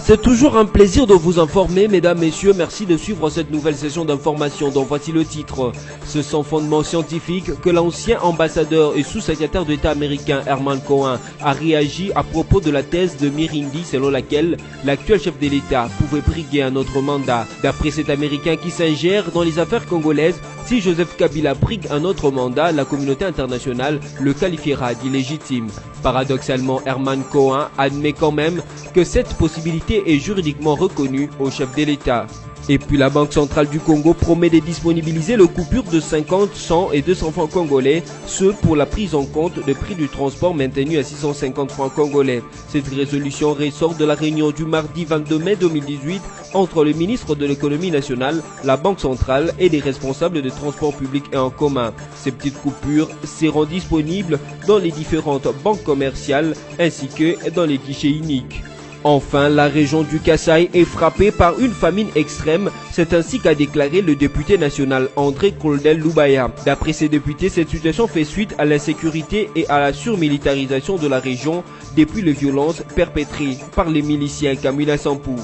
C'est toujours un plaisir de vous informer, mesdames, messieurs. Merci de suivre cette nouvelle session d'information dont voici le titre. C'est sans fondement scientifique que l'ancien ambassadeur et sous-secrétaire d'État américain Herman Cohen a réagi à propos de la thèse de Mirindi selon laquelle l'actuel chef de l'État pouvait briguer un autre mandat. D'après cet Américain qui s'ingère dans les affaires congolaises, si Joseph Kabila brigue un autre mandat, la communauté internationale le qualifiera d'illégitime. Paradoxalement, Herman Cohen admet quand même que cette possibilité est juridiquement reconnue au chef de l'État. Et puis la Banque centrale du Congo promet de disponibiliser le coupure de 50, 100 et 200 francs congolais, ce pour la prise en compte des prix du transport maintenu à 650 francs congolais. Cette résolution ressort de la réunion du mardi 22 mai 2018 entre le ministre de l'économie nationale, la Banque centrale et les responsables des transports publics et en commun. Ces petites coupures seront disponibles dans les différentes banques commerciales ainsi que dans les guichets uniques. Enfin, la région du Kasaï est frappée par une famine extrême, c'est ainsi qu'a déclaré le député national André Koldel Loubaya. D'après ces députés, cette situation fait suite à l'insécurité et à la surmilitarisation de la région depuis les violences perpétrées par les miliciens Kamina Sampou.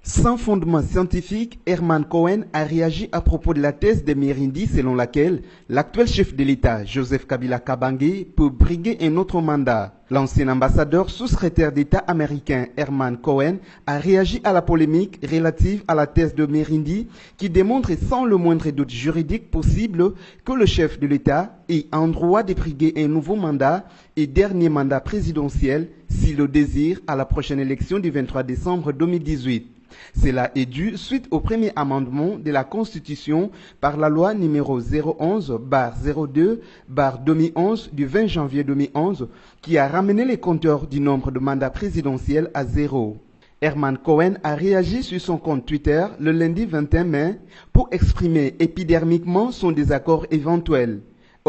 Sans fondement scientifique, Herman Cohen a réagi à propos de la thèse de Mirindi selon laquelle l'actuel chef de l'État, Joseph Kabila Kabange, peut briguer un autre mandat. L'ancien ambassadeur sous-secrétaire d'État américain Herman Cohen a réagi à la polémique relative à la thèse de Mirindi qui démontre sans le moindre doute juridique possible que le chef de l'État est en droit de briguer un nouveau mandat et dernier mandat présidentiel s'il le désire à la prochaine élection du 23 décembre 2018. Cela est dû suite au premier amendement de la Constitution par la loi numéro 011/02/2011 du 20 janvier 2011 qui a ramené les compteurs du nombre de mandats présidentiels à 0. Herman Cohen a réagi sur son compte Twitter le lundi 21 mai pour exprimer épidermiquement son désaccord éventuel.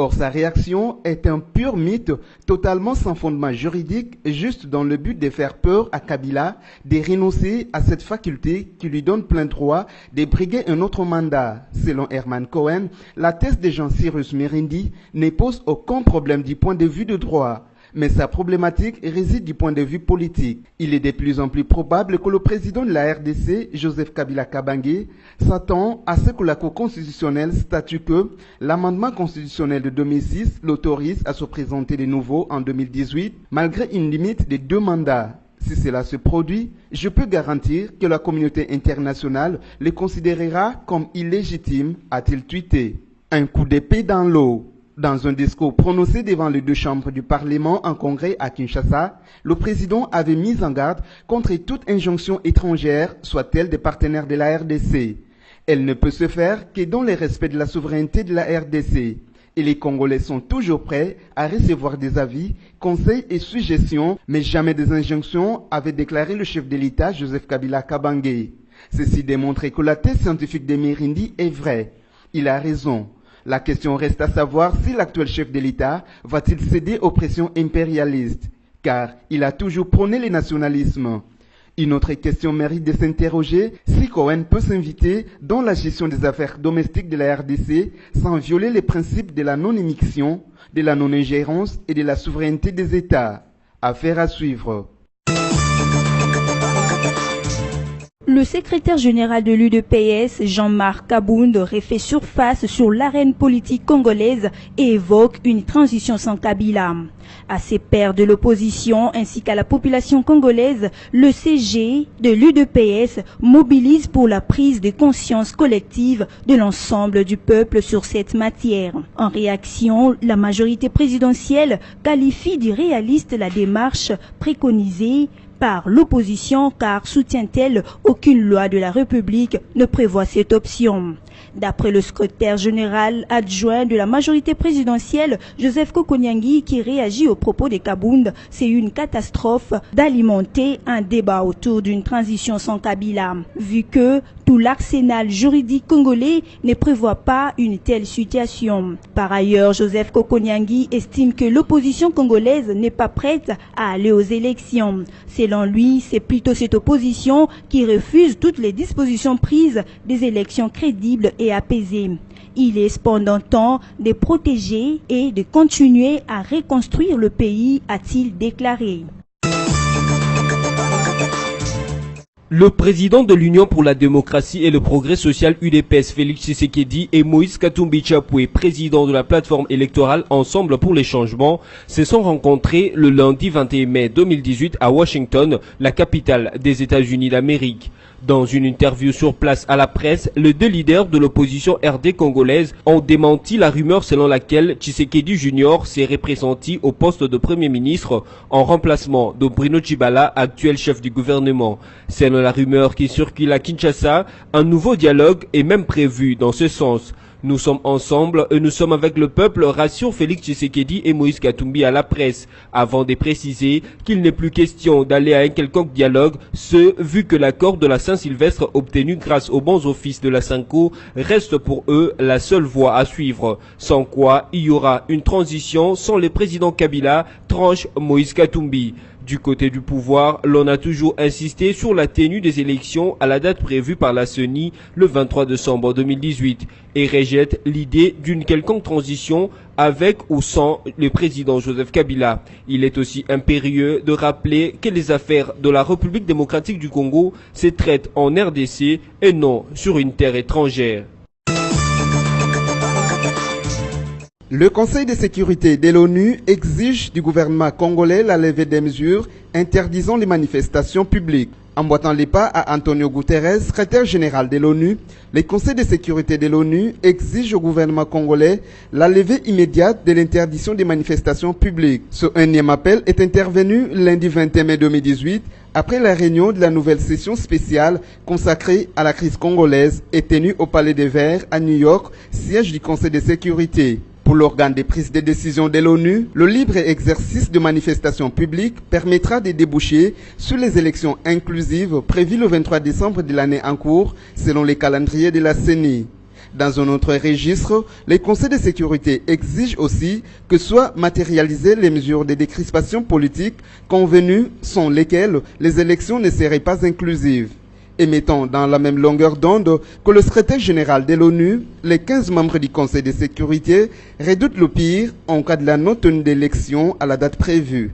Or, sa réaction est un pur mythe, totalement sans fondement juridique, juste dans le but de faire peur à Kabila de renoncer à cette faculté qui lui donne plein droit de briguer un autre mandat. Selon Herman Cohen, la thèse de Jean-Cyrus Mirindi ne pose aucun problème du point de vue de droit. Mais sa problématique réside du point de vue politique. Il est de plus en plus probable que le président de la RDC, Joseph Kabila Kabange, s'attend à ce que la Cour constitutionnelle statue que l'amendement constitutionnel de 2006 l'autorise à se présenter de nouveau en 2018, malgré une limite de 2 mandats. Si cela se produit, je peux garantir que la communauté internationale le considérera comme illégitime, a-t-il tweeté. Un coup d'épée dans l'eau. Dans un discours prononcé devant les 2 chambres du Parlement en congrès à Kinshasa, le président avait mis en garde contre toute injonction étrangère, soit-elle des partenaires de la RDC. Elle ne peut se faire que dans le respect de la souveraineté de la RDC. Et les Congolais sont toujours prêts à recevoir des avis, conseils et suggestions, mais jamais des injonctions, avait déclaré le chef de l'État Joseph Kabila Kabange. Ceci démontre que la thèse scientifique de Mirindi est vraie. Il a raison. La question reste à savoir si l'actuel chef de l'État va-t-il céder aux pressions impérialistes, car il a toujours prôné le nationalisme. Une autre question mérite de s'interroger si Cohen peut s'inviter dans la gestion des affaires domestiques de la RDC sans violer les principes de la non-émission, de la non-ingérence et de la souveraineté des États. Affaire à suivre. Le secrétaire général de l'UDPS, Jean-Marc Kabound, refait surface sur l'arène politique congolaise et évoque une transition sans Kabila. À ses pairs de l'opposition ainsi qu'à la population congolaise, le CG de l'UDPS mobilise pour la prise de conscience collective de l'ensemble du peuple sur cette matière. En réaction, la majorité présidentielle qualifie d'irréaliste la démarche préconisée par l'opposition car, soutient-elle, aucune loi de la République ne prévoit cette option. D'après le secrétaire général adjoint de la majorité présidentielle, Joseph Kokoniangi, qui réagit aux propos de Kabound, c'est une catastrophe d'alimenter un débat autour d'une transition sans Kabila, vu que tout l'arsenal juridique congolais ne prévoit pas une telle situation. Par ailleurs, Joseph Kokoniangi estime que l'opposition congolaise n'est pas prête à aller aux élections. Selon lui, c'est plutôt cette opposition qui refuse toutes les dispositions prises des élections crédibles et apaisées. Il est cependant temps de protéger et de continuer à reconstruire le pays, a-t-il déclaré. Le président de l'Union pour la démocratie et le progrès social UDPS, Félix Tshisekedi, et Moïse Katumbi Chapoué, président de la plateforme électorale Ensemble pour les changements, se sont rencontrés le lundi 21 mai 2018 à Washington, la capitale des États-Unis d'Amérique. Dans une interview sur place à la presse, les deux leaders de l'opposition RD congolaise ont démenti la rumeur selon laquelle Tshisekedi Junior serait pressenti au poste de Premier ministre en remplacement de Bruno Tshibala, actuel chef du gouvernement. Selon la rumeur qui circule à Kinshasa, un nouveau dialogue est même prévu dans ce sens. Nous sommes ensemble et nous sommes avec le peuple, rassure Félix Tshisekedi et Moïse Katumbi à la presse, avant de préciser qu'il n'est plus question d'aller à un quelconque dialogue, vu que l'accord de la Saint-Sylvestre obtenu grâce aux bons offices de la Sanko reste pour eux la seule voie à suivre, sans quoi il y aura une transition sans le président Kabila, tranche Moïse Katumbi. Du côté du pouvoir, l'on a toujours insisté sur la tenue des élections à la date prévue par la CENI le 23 décembre 2018 et rejette l'idée d'une quelconque transition avec ou sans le président Joseph Kabila. Il est aussi impérieux de rappeler que les affaires de la République démocratique du Congo se traitent en RDC et non sur une terre étrangère. Le Conseil de sécurité de l'ONU exige du gouvernement congolais la levée des mesures interdisant les manifestations publiques. Emboîtant les pas à Antonio Guterres, secrétaire général de l'ONU, le Conseil de sécurité de l'ONU exige au gouvernement congolais la levée immédiate de l'interdiction des manifestations publiques. Ce énième appel est intervenu lundi 21 mai 2018 après la réunion de la nouvelle session spéciale consacrée à la crise congolaise et tenue au Palais des Verts à New York, siège du Conseil de sécurité. Pour l'organe de prise de décision de l'ONU, le libre exercice de manifestations publiques permettra de déboucher sur les élections inclusives prévues le 23 décembre de l'année en cours, selon les calendriers de la CENI. Dans un autre registre, le Conseil de sécurité exige aussi que soient matérialisées les mesures de décrispation politique convenues sans lesquelles les élections ne seraient pas inclusives. Émettant dans la même longueur d'onde que le secrétaire général de l'ONU, les 15 membres du Conseil de sécurité redoutent le pire en cas de la non-tenue d'élection à la date prévue.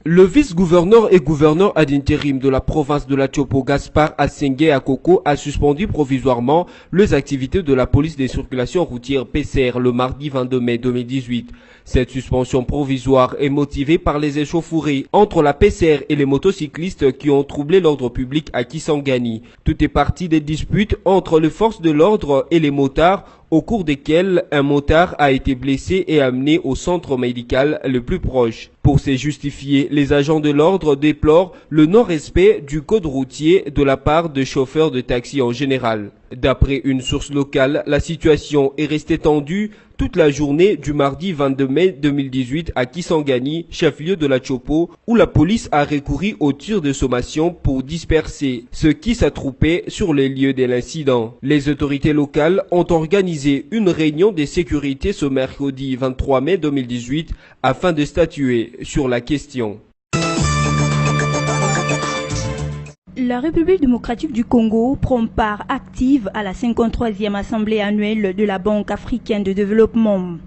Le vice-gouverneur et gouverneur ad interim de la province de la Tchopo, Gaspard Assengé Akoko, a suspendu provisoirement les activités de la police des circulations routières PCR le mardi 22 mai 2018. Cette suspension provisoire est motivée par les échauffourées entre la PCR et les motocyclistes qui ont troublé l'ordre public à Kisangani. Tout est parti des disputes entre les forces de l'ordre et les motards, au cours desquels un motard a été blessé et amené au centre médical le plus proche. Pour se justifier, les agents de l'ordre déplorent le non-respect du code routier de la part des chauffeurs de taxi en général. D'après une source locale, la situation est restée tendue toute la journée du mardi 22 mai 2018 à Kisangani, chef-lieu de la Tchopo, où la police a recouru au tir de sommation pour disperser ceux qui s'attroupaient sur les lieux de l'incident. Les autorités locales ont organisé une réunion de sécurité ce mercredi 23 mai 2018 afin de statuer sur la question. La République démocratique du Congo prend part active à la 53e Assemblée annuelle de la Banque africaine de développement.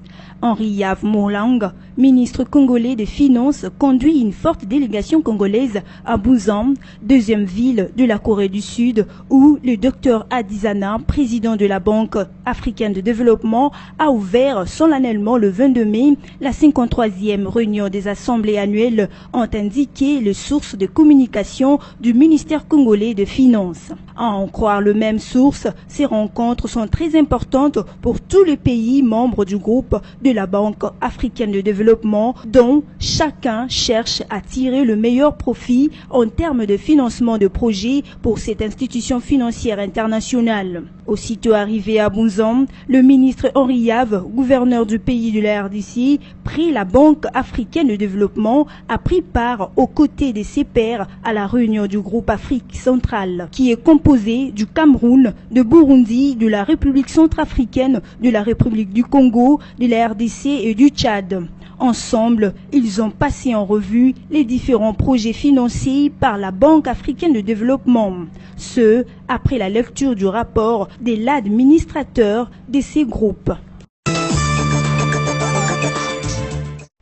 Henri Yav Molang, ministre congolais des Finances, conduit une forte délégation congolaise à Busan, deuxième ville de la Corée du Sud, où le Dr Adizana, président de la Banque africaine de développement, a ouvert solennellement le 22 mai la 53e réunion des assemblées annuelles, ont indiqué les sources de communication du ministère congolais des Finances. À en croire le même source, ces rencontres sont très importantes pour tous les pays membres du groupe de la Banque africaine de développement, dont chacun cherche à tirer le meilleur profit en termes de financement de projets pour cette institution financière internationale. Aussitôt arrivé à Busan, le ministre Henri Yav, gouverneur du pays de la RDC, pris la Banque africaine de développement, a pris part aux côtés de ses pairs à la réunion du groupe Afrique centrale, qui est composé du Cameroun, de Burundi, de la République centrafricaine, de la République du Congo, de la RDC et du Tchad. Ensemble, ils ont passé en revue les différents projets financés par la Banque africaine de développement. Ce, après la lecture du rapport de l'administrateur de ces groupes.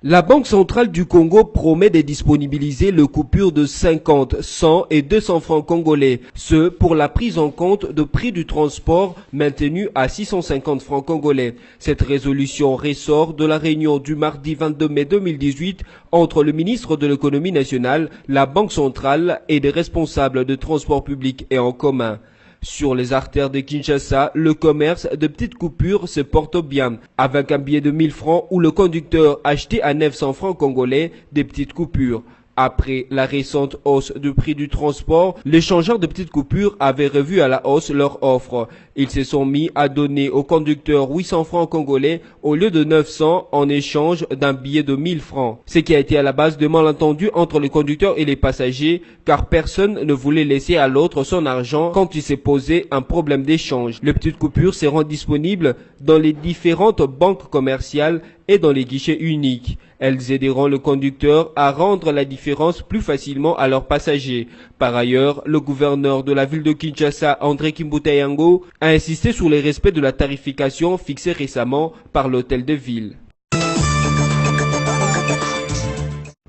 La Banque centrale du Congo promet de disponibiliser le coupure de 50, 100 et 200 francs congolais, ce pour la prise en compte de prix du transport maintenu à 650 francs congolais. Cette résolution ressort de la réunion du mardi 22 mai 2018 entre le ministre de l'économie nationale, la Banque centrale et des responsables de transport public et en commun. Sur les artères de Kinshasa, le commerce de petites coupures se porte bien, avec un billet de 1000 francs où le conducteur achetait à 900 francs congolais des petites coupures. Après la récente hausse du prix du transport, les changeurs de petites coupures avaient revu à la hausse leur offre. Ils se sont mis à donner au conducteur 800 francs congolais au lieu de 900 en échange d'un billet de 1000 francs. Ce qui a été à la base de malentendus entre le conducteur et les passagers, car personne ne voulait laisser à l'autre son argent quand il s'est posé un problème d'échange. Les petites coupures seront disponibles dans les différentes banques commerciales et dans les guichets uniques. Elles aideront le conducteur à rendre la différence plus facilement à leurs passagers. Par ailleurs, le gouverneur de la ville de Kinshasa, André Kimbutayango, a insisté sur le respect de la tarification fixée récemment par l'hôtel de ville.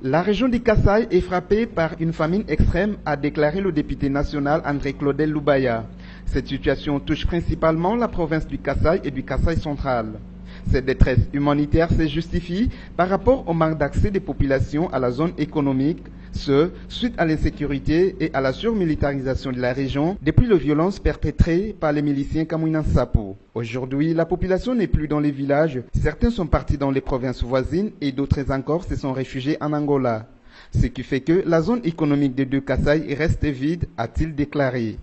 La région du Kasaï est frappée par une famine extrême, a déclaré le député national André Claudel Loubaya. Cette situation touche principalement la province du Kasaï et du Kasaï central. Cette détresse humanitaire se justifie par rapport au manque d'accès des populations à la zone économique, ce, suite à l'insécurité et à la surmilitarisation de la région depuis les violences perpétrées par les miliciens Kamwina Nsapu. Aujourd'hui, la population n'est plus dans les villages, certains sont partis dans les provinces voisines et d'autres encore se sont réfugiés en Angola. Ce qui fait que la zone économique des deux Kasaï reste vide, a-t-il déclaré.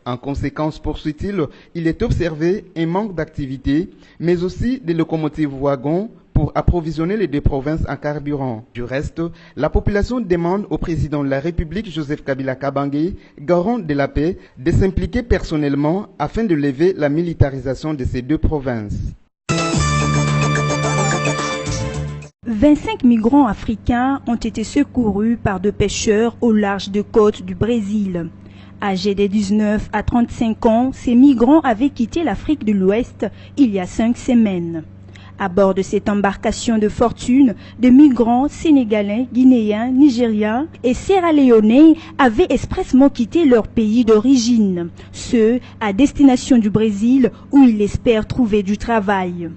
En conséquence, poursuit-il, il est observé un manque d'activité, mais aussi des locomotives wagons pour approvisionner les deux provinces en carburant. Du reste, la population demande au président de la République, Joseph Kabila Kabange, garant de la paix, de s'impliquer personnellement afin de lever la militarisation de ces deux provinces. 25 migrants africains ont été secourus par deux pêcheurs au large de côtes du Brésil. Âgés de 19 à 35 ans, ces migrants avaient quitté l'Afrique de l'Ouest il y a 5 semaines. À bord de cette embarcation de fortune, des migrants sénégalais, guinéens, nigériens et sierra-léonais avaient expressément quitté leur pays d'origine, ceux à destination du Brésil où ils espèrent trouver du travail.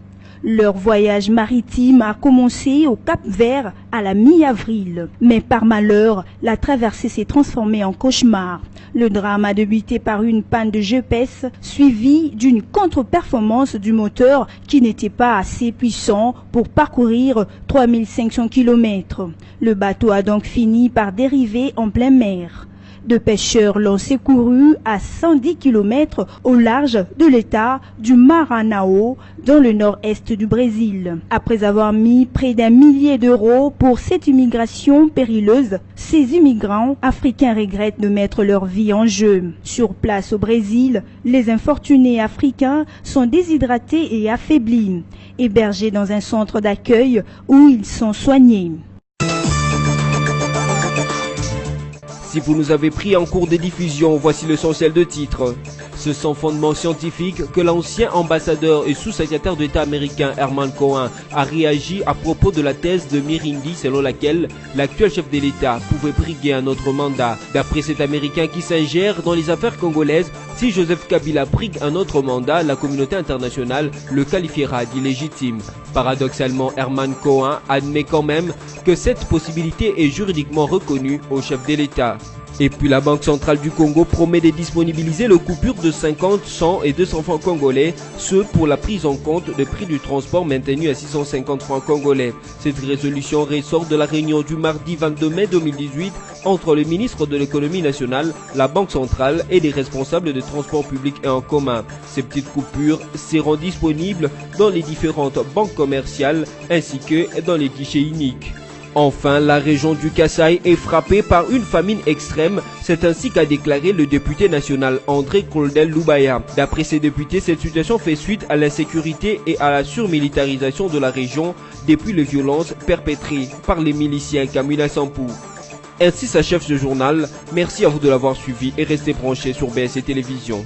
Leur voyage maritime a commencé au Cap-Vert à la mi-avril. Mais par malheur, la traversée s'est transformée en cauchemar. Le drame a débuté par une panne de GPS suivie d'une contre-performance du moteur qui n'était pas assez puissant pour parcourir 3500 km. Le bateau a donc fini par dériver en pleine mer. Deux pêcheurs l'ont secouru à 110 km au large de l'état du Maranhão, dans le nord-est du Brésil. Après avoir mis près d'1 millier d'euros pour cette immigration périleuse, ces immigrants africains regrettent de mettre leur vie en jeu. Sur place au Brésil, les infortunés africains sont déshydratés et affaiblis, hébergés dans un centre d'accueil où ils sont soignés. Si vous nous avez pris en cours de diffusion, voici l'essentiel de titres. Ce sans fondement scientifique que l'ancien ambassadeur et sous-secrétaire d'État américain Herman Cohen a réagi à propos de la thèse de Mirindi selon laquelle l'actuel chef de l'État pouvait briguer un autre mandat. D'après cet Américain qui s'ingère dans les affaires congolaises, si Joseph Kabila brigue un autre mandat, la communauté internationale le qualifiera d'illégitime. Paradoxalement, Herman Cohen admet quand même que cette possibilité est juridiquement reconnue au chef de l'État. Et puis la Banque centrale du Congo promet de disponibiliser le coupure de 50, 100 et 200 francs congolais, ce pour la prise en compte des prix du transport maintenu à 650 francs congolais. Cette résolution ressort de la réunion du mardi 22 mai 2018 entre le ministre de l'économie nationale, la Banque centrale et les responsables de transport public et en commun. Ces petites coupures seront disponibles dans les différentes banques commerciales ainsi que dans les guichets uniques. Enfin, la région du Kasaï est frappée par une famine extrême, c'est ainsi qu'a déclaré le député national André Claudel Loubaya. D'après ces députés, cette situation fait suite à l'insécurité et à la surmilitarisation de la région depuis les violences perpétrées par les miliciens Kamwina Nsapu. Ainsi s'achève ce journal, merci à vous de l'avoir suivi et restez branchés sur BSC Télévision.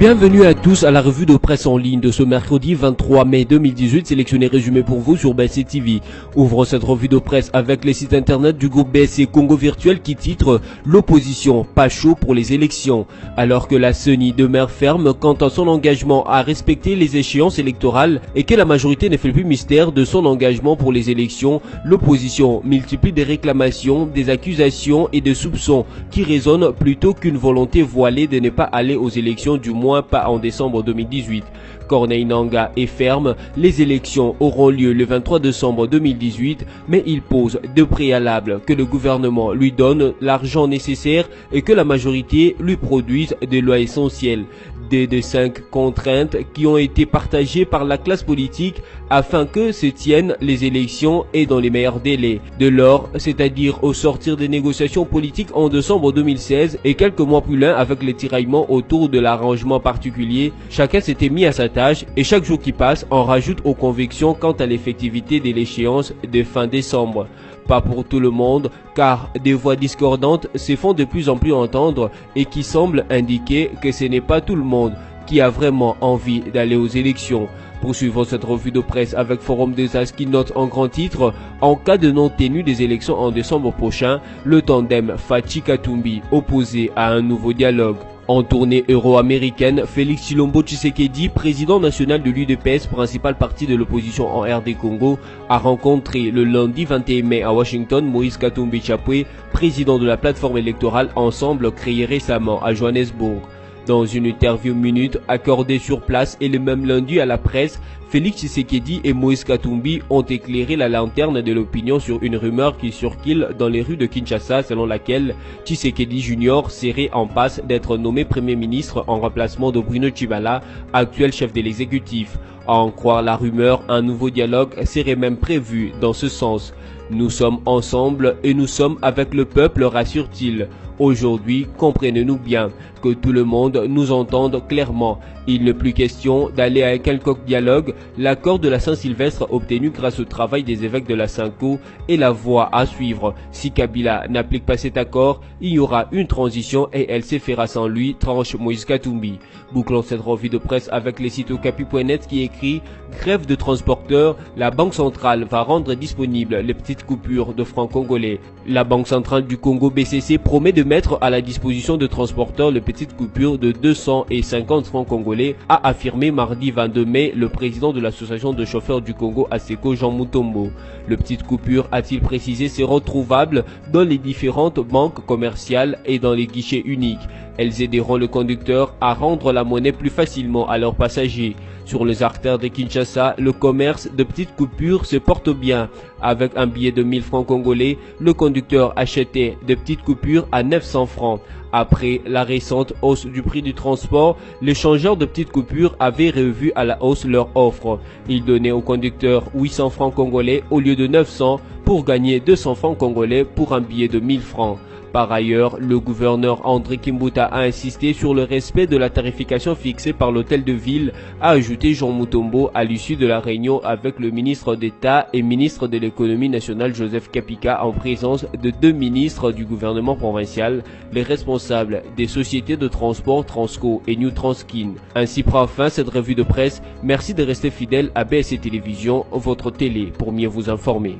Bienvenue à tous à la revue de presse en ligne de ce mercredi 23 mai 2018, sélectionné résumé pour vous sur BSC TV. Ouvrons cette revue de presse avec les sites internet du groupe BSC Congo Virtuel qui titre « L'opposition, pas chaud pour les élections ». Alors que la CENI demeure ferme quant à son engagement à respecter les échéances électorales et que la majorité ne fait plus mystère de son engagement pour les élections, l'opposition multiplie des réclamations, des accusations et des soupçons qui résonnent plutôt qu'une volonté voilée de ne pas aller aux élections, du moins pas en décembre 2018. Corneille Nangaa est ferme, les élections auront lieu le 23 décembre 2018, mais il pose de préalables que le gouvernement lui donne l'argent nécessaire et que la majorité lui produise des lois essentielles. Des 5 contraintes qui ont été partagées par la classe politique afin que se tiennent les élections et dans les meilleurs délais. De lors, c'est-à-dire au sortir des négociations politiques en décembre 2016 et quelques mois plus loin avec les tiraillements autour de l'arrangement particulier, chacun s'était mis à sa tâche et chaque jour qui passe en rajoute aux convictions quant à l'effectivité de l'échéance de fin décembre. Pas pour tout le monde, car des voix discordantes se font de plus en plus entendre et qui semblent indiquer que ce n'est pas tout le monde qui a vraiment envie d'aller aux élections. Poursuivons cette revue de presse avec Forum des As qui note en grand titre « En cas de non-tenue des élections en décembre prochain, le tandem Faci-Katumbi opposé à un nouveau dialogue ». En tournée euro-américaine, Félix Tshilombo Tshisekedi, président national de l'UDPS, principal parti de l'opposition en RD Congo, a rencontré le lundi 21 mai à Washington Moïse Katumbi Chapwe, président de la plateforme électorale Ensemble créée récemment à Johannesburg. Dans une interview minute accordée sur place et le même lundi à la presse, Félix Tshisekedi et Moïse Katumbi ont éclairé la lanterne de l'opinion sur une rumeur qui circule dans les rues de Kinshasa selon laquelle Tshisekedi Junior serait en passe d'être nommé Premier ministre en remplacement de Bruno Tshibala, actuel chef de l'exécutif. À en croire la rumeur, un nouveau dialogue serait même prévu dans ce sens. Nous sommes ensemble et nous sommes avec le peuple, rassure-t-il. Aujourd'hui, comprenez-nous bien, que tout le monde nous entende clairement. Il n'est plus question d'aller à un quelconque dialogue. L'accord de la Saint-Sylvestre obtenu grâce au travail des évêques de la Cinco est la voie à suivre. Si Kabila n'applique pas cet accord, il y aura une transition et elle se fera sans lui, tranche Moïse Katumbi. Bouclons cette revue de presse avec les sites okapi.net qui écrit « Grève de transporteurs, la Banque centrale va rendre disponibles les petites coupures de francs congolais ». La Banque centrale du Congo BCC promet de mettre à la disposition de transporteurs les petites coupures de 250 francs congolais, a affirmé mardi 22 mai le président de l'association de chauffeurs du Congo ASECO Jean Mutombo. Les petites coupures, a-t-il précisé, seront trouvables dans les différentes banques commerciales et dans les guichets uniques. Elles aideront le conducteur à rendre la monnaie plus facilement à leurs passagers. Sur les artères de Kinshasa, le commerce de petites coupures se porte bien. Avec un billet de 1000 francs congolais, le conducteur achetait des petites coupures à 900 francs. Après la récente hausse du prix du transport, les changeurs de petites coupures avaient revu à la hausse leur offre. Ils donnaient au conducteur 800 francs congolais au lieu de 900 pour gagner 200 francs congolais pour un billet de 1000 francs. Par ailleurs, le gouverneur André Kimbuta a insisté sur le respect de la tarification fixée par l'hôtel de ville, a ajouté Jean Mutombo à l'issue de la réunion avec le ministre d'État et ministre de l'économie nationale Joseph Kapika en présence de 2 ministres du gouvernement provincial, les responsables des sociétés de transport Transco et New Transkin. Ainsi prend fin cette revue de presse. Merci de rester fidèle à BSC Télévision, votre télé pour mieux vous informer.